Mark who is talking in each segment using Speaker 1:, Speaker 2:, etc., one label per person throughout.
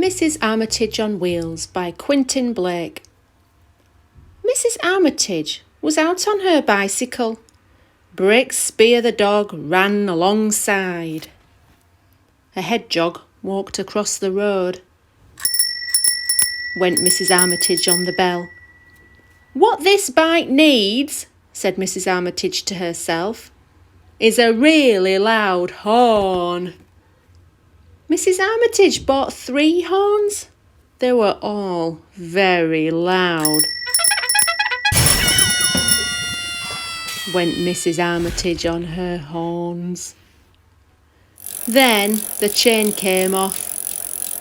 Speaker 1: Mrs Armitage on Wheels by Quentin Blake. Mrs Armitage was out on her bicycle. Breakspear the dog ran alongside. A hedgehog walked across the road. Went Mrs Armitage on the bell. "What this bike needs," said Mrs Armitage to herself, "is a really loud horn." Mrs Armitage bought 3 horns. They were all very loud. Went Mrs Armitage on her horns. Then the chain came off.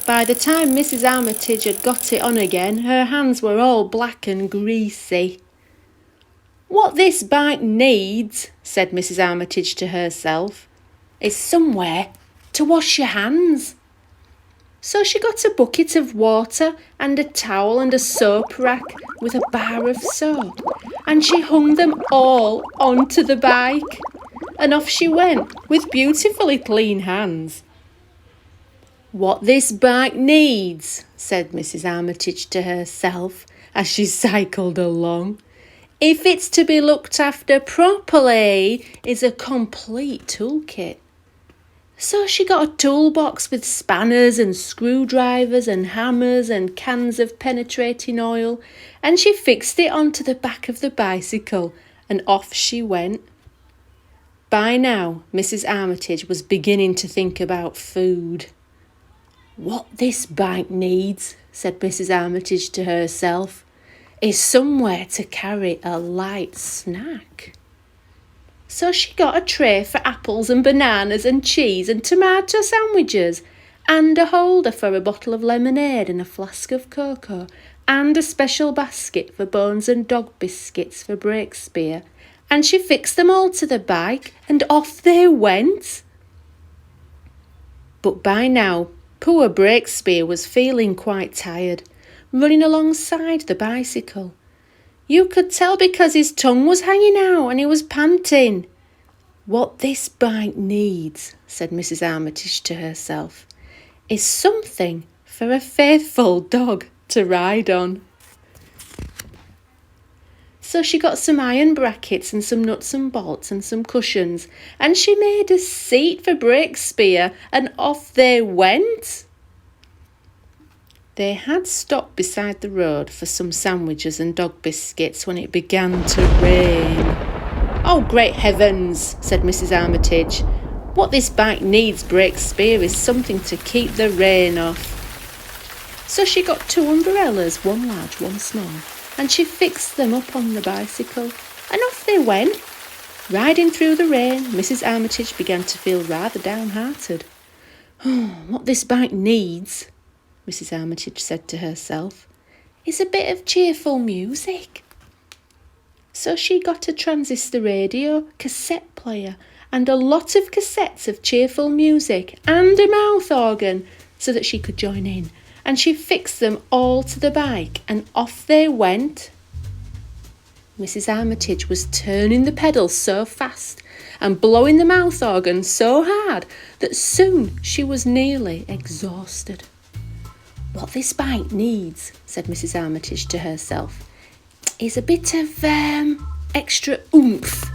Speaker 1: By the time Mrs Armitage had got it on again, her hands were all black and greasy. "What this bike needs," said Mrs Armitage to herself, "is somewhere to wash your hands." So she got a bucket of water and a towel and a soap rack with a bar of soap, and she hung them all onto the bike, and off she went with beautifully clean hands. "What this bike needs," said Mrs Armitage to herself as she cycled along, "if it's to be looked after properly, is a complete toolkit." So she got a toolbox with spanners and screwdrivers and hammers and cans of penetrating oil, and she fixed it onto the back of the bicycle, and off she went. By now, Mrs Armitage was beginning to think about food. "What this bike needs," said Mrs Armitage to herself, "is somewhere to carry a light snack." So she got a tray for apples and bananas and cheese and tomato sandwiches, and a holder for a bottle of lemonade and a flask of cocoa, and a special basket for bones and dog biscuits for Breakspear, and she fixed them all to the bike, and off they went. But by now, poor Breakspear was feeling quite tired, running alongside the bicycle. You could tell because his tongue was hanging out and he was panting. "What this bike needs," said Mrs Armitage to herself, "is something for a faithful dog to ride on." So she got some iron brackets and some nuts and bolts and some cushions, and she made a seat for Breakspear, and off they went. They had stopped beside the road for some sandwiches and dog biscuits when it began to rain. "Oh, great heavens," said Mrs Armitage. "What this bike needs, Breakspear, is something to keep the rain off." So she got 2 umbrellas, one large, one small, and she fixed them up on the bicycle, and off they went. Riding through the rain, Mrs Armitage began to feel rather downhearted. "What this bike needs," Mrs Armitage said to herself, "is a bit of cheerful music." So she got a transistor radio, cassette player, and a lot of cassettes of cheerful music, and a mouth organ, so that she could join in, and she fixed them all to the bike, and off they went. Mrs Armitage was turning the pedals so fast and blowing the mouth organ so hard that soon she was nearly exhausted. "What this bike needs," said Mrs Armitage to herself, "is a bit of extra oomph."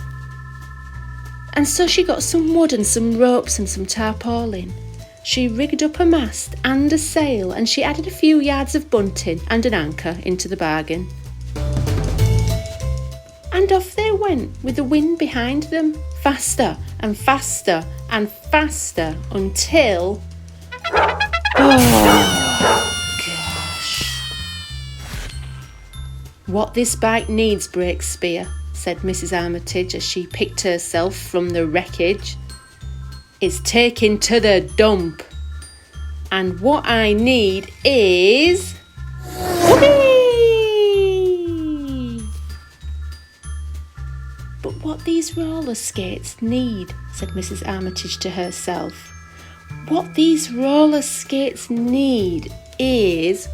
Speaker 1: And so she got some wood and some ropes and some tarpaulin. She rigged up a mast and a sail, and she added a few yards of bunting and an anchor into the bargain. And off they went with the wind behind them, faster and faster and faster until... "What this bike needs, Breakspear," said Mrs Armitage as she picked herself from the wreckage, "is taken to the dump. And what I need is... whoopee!" "But what these roller skates need," said Mrs Armitage to herself, "what these roller skates need is...